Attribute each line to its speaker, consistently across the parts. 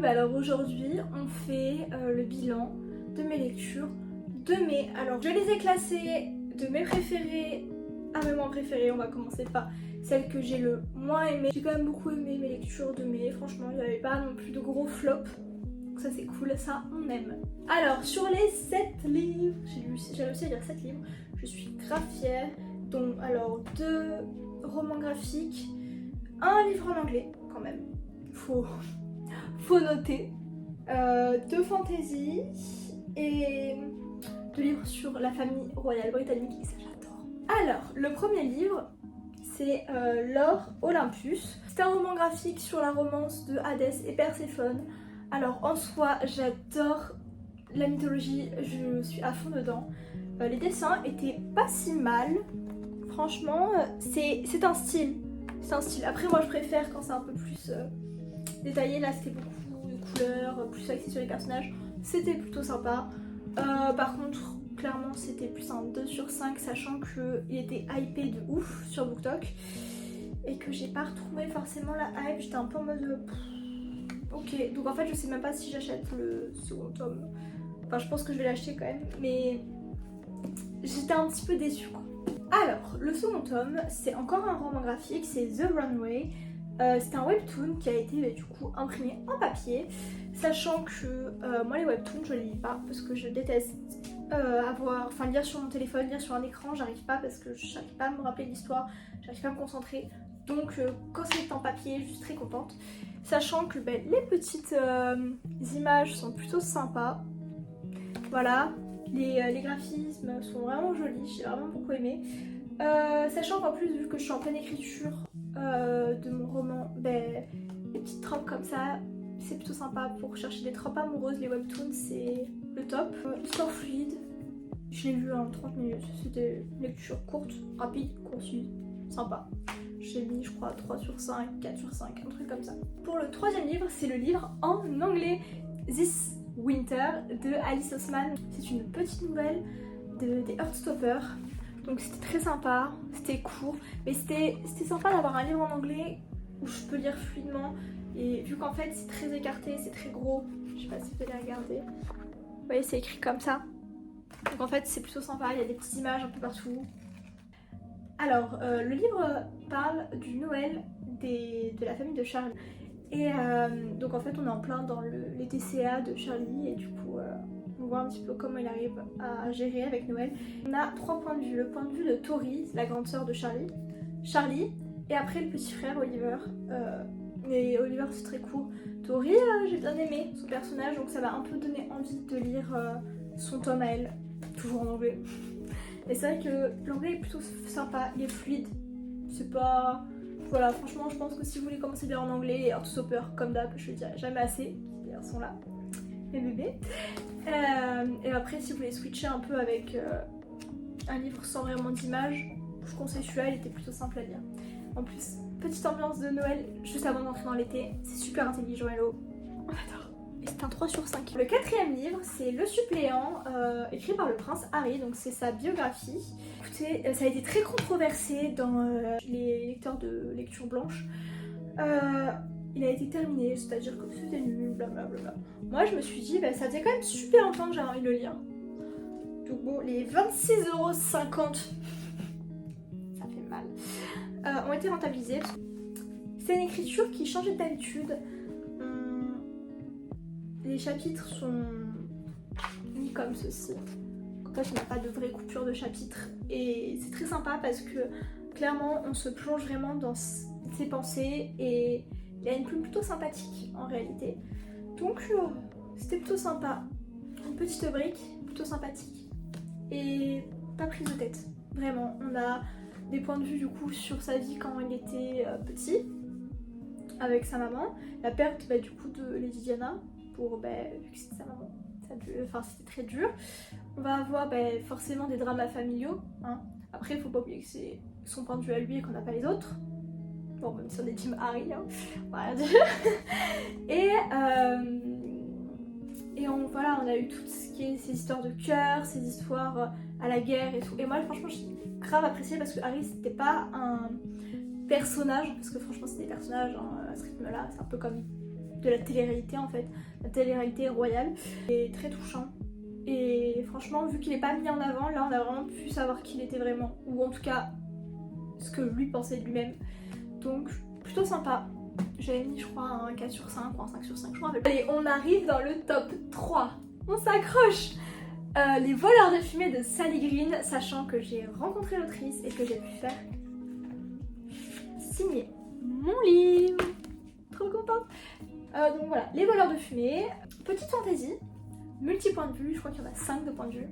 Speaker 1: bah alors aujourd'hui on fait le bilan de mes lectures de mai. Alors je les ai classées de mes préférées à mes moins préférées. On va commencer par celle que j'ai le moins aimée. J'ai quand même beaucoup aimé mes lectures de mai, franchement il n'y avait pas non plus de gros flops. Donc ça c'est cool, ça on aime. Alors sur les 7 livres, j'ai réussi à lire 7 livres, je suis grave fière. Donc alors 2 romans graphiques, un livre en anglais quand même, faut noter, 2 fantasy et 2 livres sur la famille royale britannique et ça j'adore. Alors le premier livre c'est L'or Olympus. C'est un roman graphique sur la romance de Hadès et Perséphone. Alors en soi j'adore la mythologie, je suis à fond dedans. Les dessins étaient pas si mal. Franchement, c'est un style. C'est un style. Après, moi, je préfère quand c'est un peu plus détaillé. Là, c'était beaucoup de couleurs, plus axé sur les personnages. C'était plutôt sympa. Par contre, clairement, c'était plus un 2 sur 5, sachant qu'il était hypé de ouf sur BookTok. Et que j'ai pas retrouvé forcément la hype. J'étais un peu en mode... ok, donc en fait, je sais même pas si j'achète le second tome. Enfin, je pense que je vais l'acheter quand même. Mais j'étais un petit peu déçue, quoi. Alors, le second tome, c'est encore un roman graphique, c'est The Runway. C'est un webtoon qui a été du coup imprimé en papier, sachant que moi les webtoons je les lis pas parce que je déteste lire sur mon téléphone, lire sur un écran, j'arrive pas parce que j'arrive pas à me rappeler l'histoire, j'arrive pas à me concentrer. Donc quand c'est en papier, je suis très contente. Sachant que les petites images sont plutôt sympas. Voilà. Les graphismes sont vraiment jolis, j'ai vraiment beaucoup aimé. Sachant qu'en plus, vu que je suis en pleine écriture de mon roman, les petites tropes comme ça, c'est plutôt sympa pour chercher des tropes amoureuses. Les webtoons, c'est le top. Histoire fluide, je l'ai lu en 30 minutes. C'était une lecture courte, rapide, concise, sympa. J'ai mis, je crois, 3 sur 5, 4 sur 5, un truc comme ça. Pour le troisième livre, c'est le livre en anglais, This Winter de Alice Oseman. C'est une petite nouvelle des Heartstoppers. Donc c'était très sympa, c'était court, mais c'était sympa d'avoir un livre en anglais où je peux lire fluidement. Et vu qu'en fait c'est très écarté, c'est très gros, je sais pas si vous allez regarder. Vous voyez, c'est écrit comme ça. Donc en fait c'est plutôt sympa, il y a des petites images un peu partout. Alors le livre parle du Noël de la famille de Charlie. Et donc en fait on est en plein dans les TCA de Charlie et du coup on voit un petit peu comment il arrive à gérer avec Noël. On a 3 points de vue. Le point de vue de Tori, la grande sœur de Charlie, et après le petit frère Oliver. Mais Oliver c'est très court. Tori, j'ai bien aimé son personnage, donc ça m'a un peu donné envie de lire son tome à elle, toujours en anglais. Et c'est vrai que l'anglais est plutôt sympa, il est fluide, c'est pas... Voilà, franchement je pense que si vous voulez commencer à lire en anglais, et Heartstopper comme d'hab, je le dirai jamais assez, ils sont là, mes bébés. Et après si vous voulez switcher un peu avec un livre sans vraiment d'image, je vous conseille celui-là, il était plutôt simple à lire. En plus, petite ambiance de Noël juste avant d'entrer dans l'été, c'est super intelligent, hello, on adore. Et c'est un 3 sur 5. Le quatrième livre, c'est Le Suppléant, écrit par le prince Harry, donc c'est sa biographie. Écoutez, ça a été très controversé dans les lecteurs de lecture blanche. Il a été terminé, c'est-à-dire que c'était nul, blablabla. Moi je me suis dit, ça faisait quand même super longtemps que j'avais envie de le lire. Donc bon, les 26,50€, ça fait mal, ont été rentabilisés. C'est une écriture qui changeait d'habitude. Les chapitres sont mis comme ceci. En fait, on n'a pas de vraie coupure de chapitres. Et c'est très sympa parce que clairement, on se plonge vraiment dans ses pensées et il a une plume plutôt sympathique en réalité. Donc, c'était plutôt sympa. Une petite brique, plutôt sympathique. Et pas prise de tête. Vraiment, on a des points de vue du coup sur sa vie quand il était petit, avec sa maman. La perte du coup de Lady Diana. Vu que c'était sa maman, c'était très dur. On va avoir forcément des dramas familiaux, hein. Après il faut pas oublier que c'est son point de vue à lui et qu'on n'a pas les autres. Bon, même si on est team Harry, hein, on va rien dire. Et on a eu tout ce qui est ces histoires de cœur, ces histoires à la guerre et tout. Et moi franchement j'ai grave apprécié parce que Harry c'était pas un personnage, parce que franchement c'est des personnages à ce rythme là, c'est un peu comme de la télé-réalité en fait, la télé-réalité royale, et très touchant. Et franchement, vu qu'il n'est pas mis en avant, là on a vraiment pu savoir qui il était vraiment, ou en tout cas ce que lui pensait de lui-même. Donc plutôt sympa. J'avais mis je crois un 4 sur 5 ou un 5 sur 5, je crois. Allez, on arrive dans le top 3. On s'accroche. Les voleurs de fumée de Sally Green, sachant que j'ai rencontré l'autrice et que j'ai pu faire signer mon livre. Trop contente. Donc voilà, les voleurs de fumée, petite fantaisie, multi-point de vue, je crois qu'il y en a 5 de points de vue.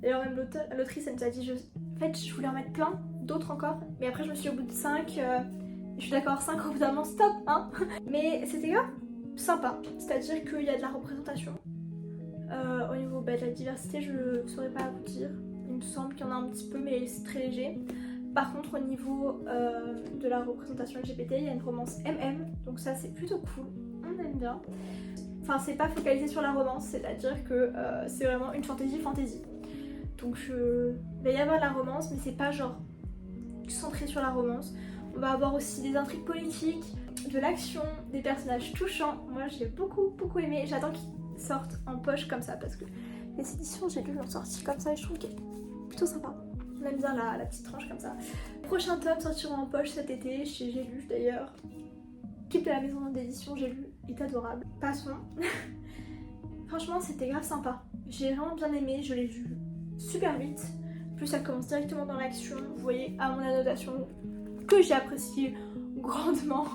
Speaker 1: D'ailleurs même l'autrice elle nous a dit, en fait je voulais en mettre plein, d'autres encore, mais après je me suis dit au bout de 5, je suis d'accord, 5 au bout d'un moment stop, hein. Mais c'était grave sympa, c'est-à-dire qu'il y a de la représentation. Au niveau de la diversité, je ne saurais pas vous dire, il me semble qu'il y en a un petit peu, mais c'est très léger. Par contre, au niveau de la représentation LGBT, il y a une romance MM, donc ça c'est plutôt cool, on aime bien. Enfin, c'est pas focalisé sur la romance, c'est-à-dire que c'est vraiment une fantasy. Donc il va y avoir de la romance, mais c'est pas genre centré sur la romance. On va avoir aussi des intrigues politiques, de l'action, des personnages touchants. Moi j'ai beaucoup aimé, j'attends qu'ils sortent en poche comme ça parce que les éditions j'ai lu l'ont sorti comme ça et je trouve qu'elle est plutôt sympa. On aime bien la petite tranche comme ça. Prochain tome sortira en poche cet été, chez J'ai lu d'ailleurs. L'équipe de la maison d'édition J'ai lu est adorable. Passons. Franchement c'était grave sympa. J'ai vraiment bien aimé, je l'ai vu super vite. En plus ça commence directement dans l'action. Vous voyez à mon annotation que j'ai apprécié grandement.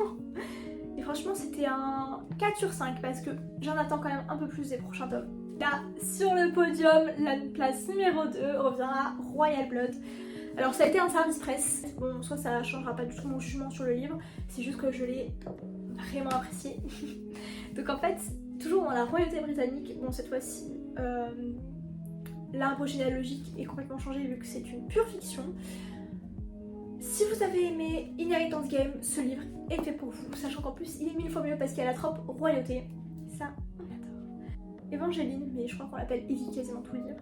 Speaker 1: Et franchement c'était un 4 sur 5 parce que j'en attends quand même un peu plus des prochains tomes. Là, sur le podium, la place numéro 2 reviendra Royal Blood. Alors ça a été un service presse. Bon, soit ça changera pas du tout mon jugement sur le livre, c'est juste que je l'ai vraiment apprécié. Donc en fait, toujours dans la royauté britannique, bon cette fois-ci, l'arbre généalogique est complètement changé vu que c'est une pure fiction. Si vous avez aimé Inheritance Game, ce livre est fait pour vous, sachant qu'en plus il est 1000 fois mieux parce qu'il y a la trope royauté. Ça, on adore. Évangeline, mais je crois qu'on l'appelle Evie quasiment tout le livre,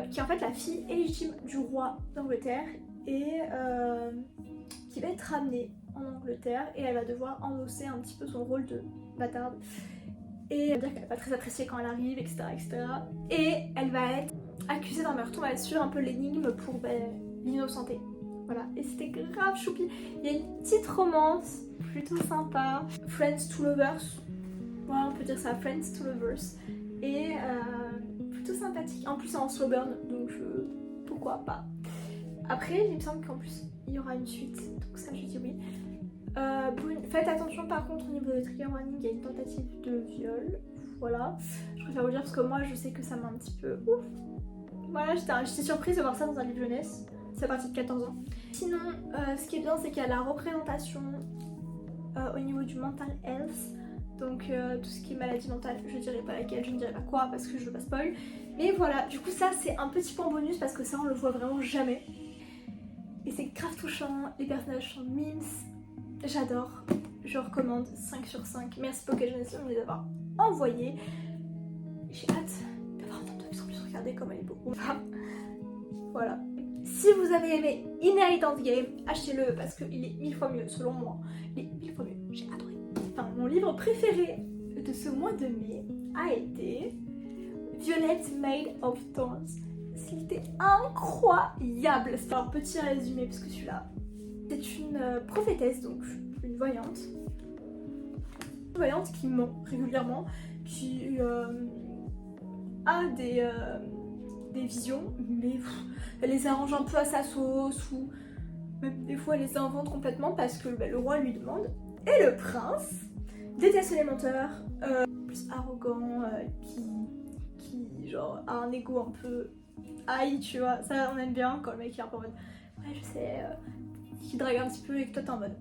Speaker 1: qui est en fait la fille illégitime du roi d'Angleterre et qui va être ramenée en Angleterre et elle va devoir endosser un petit peu son rôle de bâtarde. Et elle va dire qu'elle n'est pas très appréciée quand elle arrive, etc. Et elle va être accusée d'un meurtre. On va suivre un peu l'énigme pour l'innocenter. Voilà, et c'était grave choupi. Il y a une petite romance plutôt sympa. Friends to Lovers. Voilà, on peut dire ça, Friends to Lovers. Et plutôt sympathique. En plus, c'est en slow burn, donc pourquoi pas. Après, il me semble qu'en plus, il y aura une suite. Donc ça, je dis oui. Faites attention par contre au niveau des trigger warning, il y a une tentative de viol. Voilà, je préfère vous le dire parce que moi je sais que ça m'a un petit peu ouf. Voilà, j'étais surprise de voir ça dans un livre jeunesse. C'est à partir de 14 ans. Sinon, ce qui est bien, c'est qu'il y a la représentation au niveau du mental health. Donc tout ce qui est maladie mentale, je dirais pas laquelle, je ne dirais pas quoi parce que je veux pas spoil. Mais voilà, du coup ça c'est un petit point bonus parce que ça on le voit vraiment jamais. Et c'est grave touchant, les personnages sont mimes. J'adore, je recommande 5 sur 5. Merci Pocket Génération de me les avoir envoyés. J'ai hâte d'avoir un temps de plus en plus. Regardez comme elle est beau. Voilà. Si vous avez aimé Inheritance Game, achetez-le parce qu'il est 1000 fois mieux selon moi. Il est 1000 fois mieux, j'ai adoré. Enfin, mon livre préféré de ce mois de mai a été Violet Made of Thorns. C'était incroyable. C'est un petit résumé parce que celui-là, c'est une prophétesse, donc une voyante. Une voyante qui ment régulièrement, qui a des visions, mais elle les arrange un peu à sa sauce, ou même des fois elle les invente complètement parce que le roi lui demande. Et le prince déteste les menteurs, plus arrogant, qui genre a un ego un peu high, tu vois. Ça on aime bien quand le mec est un peu en mode ouais je sais, qui drague un petit peu et que toi t'es en mode.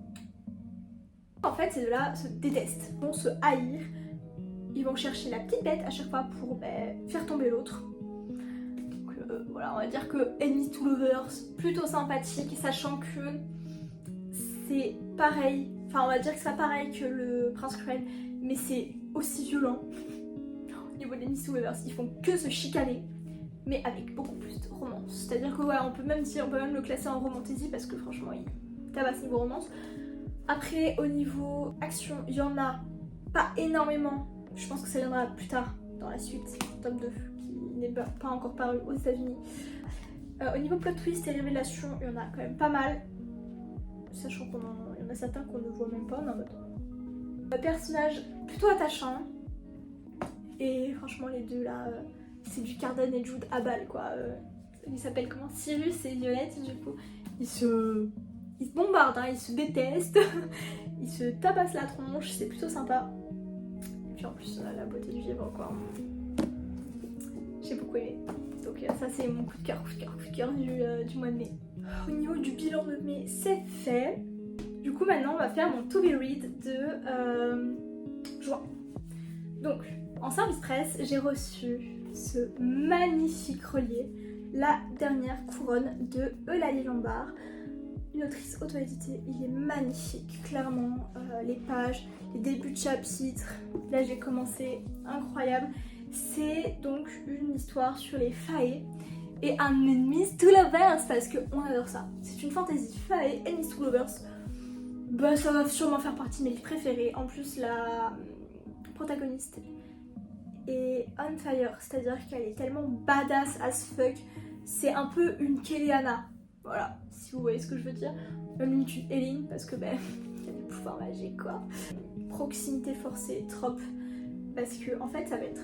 Speaker 1: En fait ces deux-là se détestent, vont se haïr, ils vont chercher la petite bête à chaque fois pour faire tomber l'autre. Donc voilà, on va dire que Enemies to Lovers, plutôt sympathique, sachant que c'est pareil, enfin on va dire que c'est pas pareil que le Prince Cruel, mais c'est aussi violent. Au niveau des Enemies to Lovers, ils font que se chicaner, mais avec beaucoup plus de romance. C'est-à-dire que voilà, on peut même le classer en romantasy parce que franchement il tabasse niveau romance. Après au niveau action, il y en a, pas énormément. Je pense que ça viendra plus tard dans la suite, tome 2, qui n'est pas encore paru aux États-Unis. Au niveau plot twist et révélation, il y en a quand même pas mal. Sachant qu'il y en a certains qu'on ne voit même pas, on est en mode. Un personnage plutôt attachant. Et franchement, les deux là, c'est du Cardan et Jude à balle quoi. Ils s'appellent comment? Cyrus et Violette, du coup. Ils se bombardent, hein, ils se détestent. Ils se tabassent la tronche, c'est plutôt sympa. Et puis en plus, la beauté du livre quoi. J'ai beaucoup aimé. Donc ça c'est mon coup de cœur du mois de mai. Au niveau du bilan de mai, c'est fait. Du coup maintenant on va faire mon to be read de juin. Donc en service presse, j'ai reçu ce magnifique relié, La dernière couronne de Eulalie Lombard. Une autrice auto-éditée, il est magnifique, clairement, les pages, les débuts de chapitres, là j'ai commencé, incroyable. C'est donc une histoire sur les fae et un enemies to lovers parce qu'on adore ça. C'est une fantasy fae, enemies to lovers. Bah ça va sûrement faire partie de mes livres préférés. En plus la protagoniste est on fire, c'est-à-dire qu'elle est tellement badass as fuck. C'est un peu une Kéliana, voilà, si vous voyez ce que je veux dire. Même une Eileen parce que ben il y a des pouvoirs magiques quoi. Proximité forcée, trop. Parce que en fait ça va être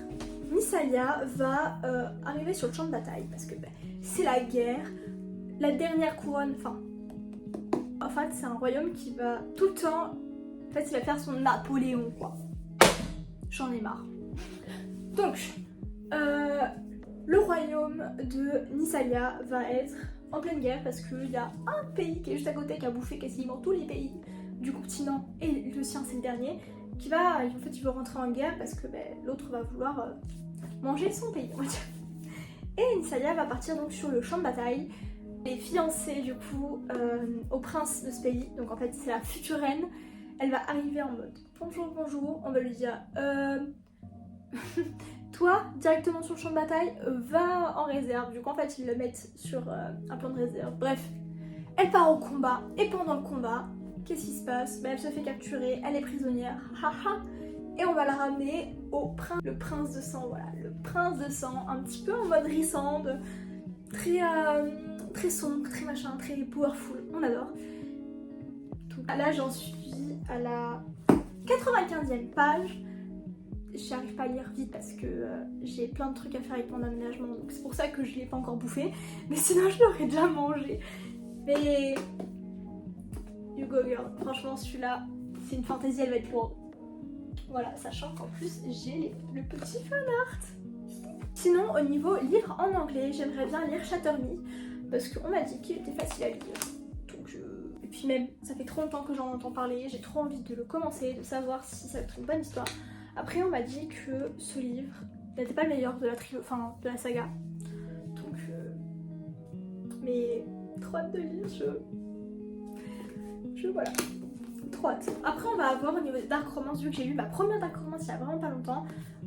Speaker 1: Nysalia va arriver sur le champ de bataille parce que ben, c'est la guerre, la dernière couronne, en fait c'est un royaume qui va tout le temps, en fait il va faire son Napoléon quoi. J'en ai marre. Donc le royaume de Nysalia va être en pleine guerre parce qu'il y a un pays qui est juste à côté qui a bouffé quasiment tous les pays du continent et le sien c'est le dernier. Qui va, en fait, il veut rentrer en guerre parce que ben, l'autre va vouloir manger son pays, on va dire. Et Nysalia va partir donc sur le champ de bataille. Elle est fiancée du coup au prince de ce pays, donc en fait c'est la future reine. Elle va arriver en mode bonjour, bonjour, on va lui dire toi, directement sur le champ de bataille, va en réserve. Du coup en fait ils le mettent sur un plan de réserve. Bref, elle part au combat et pendant le combat, qu'est-ce qui se passe? Elle se fait capturer, elle est prisonnière, haha, et on va la ramener au prince, le prince de sang, voilà, le prince de sang, un petit peu en mode rissande, très sombre, très machin, très powerful, on adore. Donc là j'en suis à la 95e page, j'arrive pas à lire vite parce que j'ai plein de trucs à faire avec mon aménagement, donc c'est pour ça que je l'ai pas encore bouffé, mais sinon je l'aurais déjà mangé. Mais you go girl, franchement celui-là, c'est une fantaisie, elle va être lourde. Voilà, sachant qu'en plus j'ai le petit fan art. Sinon au niveau livre en anglais, j'aimerais bien lire Shatter Me parce qu'on m'a dit qu'il était facile à lire. Donc et puis même, ça fait trop longtemps que j'en entends parler, j'ai trop envie de le commencer, de savoir si ça va être une bonne histoire. Après on m'a dit que ce livre n'était pas le meilleur de la saga. Donc mais trop hâte de lire, voilà, trop hâte. Après on va avoir au niveau des Dark Romance, vu que j'ai lu ma première Dark Romance il y a vraiment pas longtemps,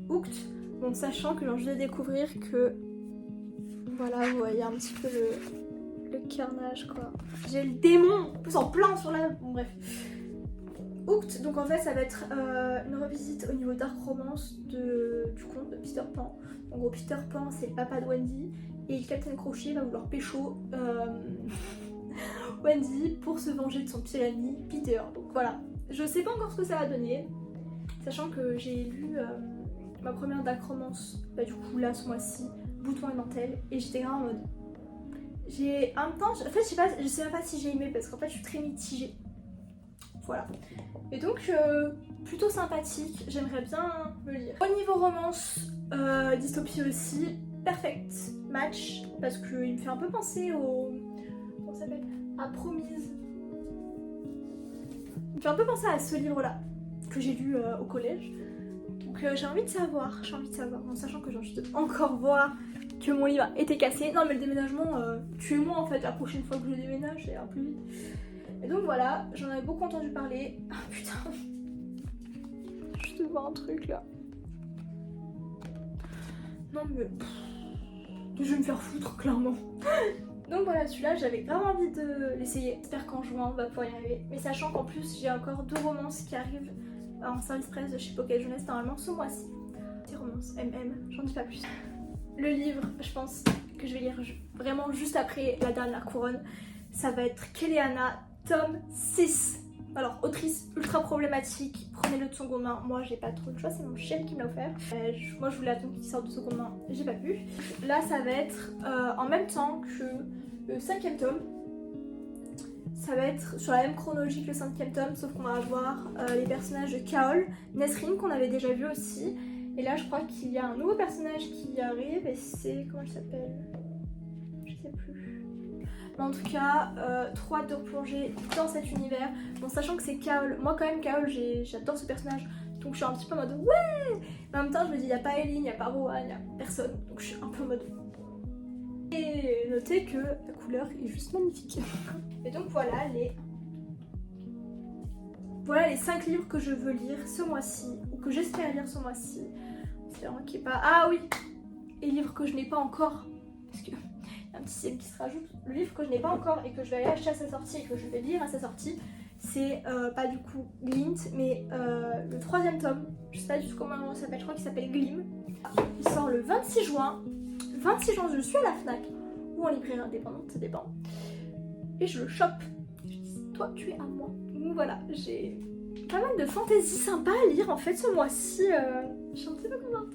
Speaker 1: Hooked, donc sachant que je vais découvrir que voilà, vous voyez un petit peu le carnage quoi. J'ai le démon en plus en plein sur la... Bon bref. Hooked, donc en fait ça va être une revisite au niveau Dark Romance du conte de Peter Pan. En gros Peter Pan c'est le papa de Wendy et le Captain Crochet va vouloir pécho Wendy pour se venger de son petit ami Peter. Donc voilà, je sais pas encore ce que ça va donner, sachant que j'ai lu ma première Dark Romance, du coup là ce mois-ci, Bouton et dentelle, et j'étais vraiment en mode... J'ai un temps, en fait je sais même pas si j'ai aimé parce qu'en fait je suis très mitigée. Voilà. Et donc plutôt sympathique, j'aimerais bien le lire. Au niveau romance, dystopie aussi, Perfect Match, parce qu'il me fait un peu penser au... Comment ça s'appelle? À Promise. Il me fait un peu penser à ce livre-là, que j'ai lu au collège. Donc j'ai envie de savoir, en sachant que j'ai envie de encore voir que mon livre a été cassé. Non mais le déménagement, tuez-moi en fait, la prochaine fois que je déménage, ça ira plus vite. Et donc voilà, j'en avais beaucoup entendu parler. Ah putain, je te vois un truc là. Non mais... je vais me faire foutre clairement. Donc voilà, celui-là j'avais vraiment envie de l'essayer. J'espère qu'en juin on va pouvoir y arriver. Mais sachant qu'en plus j'ai encore 2 romances qui arrivent en service presse de chez Pocket Jeunesse normalement ce mois-ci. C'est romance MM, j'en dis pas plus. Le livre, je pense que je vais lire vraiment juste après La Dernière Couronne, ça va être Kéléana, tome 6. Alors, autrice ultra problématique, prenez-le de seconde main. Moi, j'ai pas trop le choix, c'est mon chéri qui me l'a offert. Moi, je voulais attendre qu'il sorte de seconde main, j'ai pas pu. Là, ça va être en même temps que le 5e tome. Ça va être sur la même chronologie que le 5e tome, sauf qu'on va avoir les personnages de Kaol, Nesrine, qu'on avait déjà vu aussi. Et là, je crois qu'il y a un nouveau personnage qui arrive, et c'est... comment il s'appelle? Je sais plus. Mais en tout cas, trop hâte de replonger dans cet univers. Bon, sachant que c'est Kaol, moi quand même Kaol, j'adore ce personnage, donc je suis un petit peu en mode ouais. Mais en même temps, je me dis, il n'y a pas Eileen, il n'y a pas Rohan, il n'y a personne, donc je suis un peu en mode. Et notez que la couleur est juste magnifique. Et donc voilà les 5 livres que je veux lire ce mois-ci, ou que j'espère lire ce mois-ci. C'est vraiment qu'il n'y ait pas... Ah oui, les livres que je n'ai pas encore, parce que y a un petit sième qui se rajoute. Le livre que je n'ai pas encore et que je vais aller acheter à sa sortie et que je vais lire à sa sortie, c'est pas du coup Glint, mais le 3e tome. Je sais pas du tout comment il s'appelle, je crois qu'il s'appelle Glim. Il sort le 26 juin. Le 26 juin, je suis à la FNAC ou en librairie indépendante, ça dépend. Et je le chope. Je dis, toi, tu es à moi. Donc voilà, j'ai pas mal de fantaisie sympa à lire en fait ce mois-ci. Je suis un petit peu contente.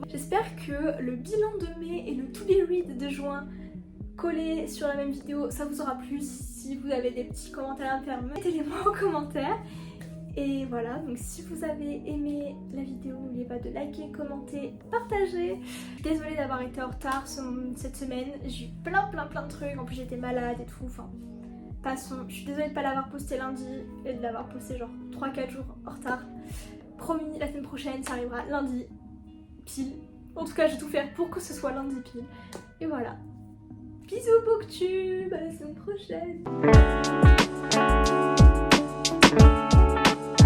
Speaker 1: J'espère que le bilan de mai et le to be read de juin collés sur la même vidéo, ça vous aura plu. Si vous avez des petits commentaires à me faire, mettez-les-moi en commentaire. Et voilà, donc si vous avez aimé la vidéo, n'oubliez pas de liker, commenter, partager. Désolée d'avoir été en retard cette semaine, j'ai eu plein de trucs, en plus j'étais malade et tout, enfin... Passons, je suis désolée de ne pas l'avoir posté lundi et de l'avoir posté genre 3-4 jours en retard. Promis, la semaine prochaine, ça arrivera lundi, pile. En tout cas, je vais tout faire pour que ce soit lundi pile. Et voilà. Bisous Booktube, à la semaine prochaine.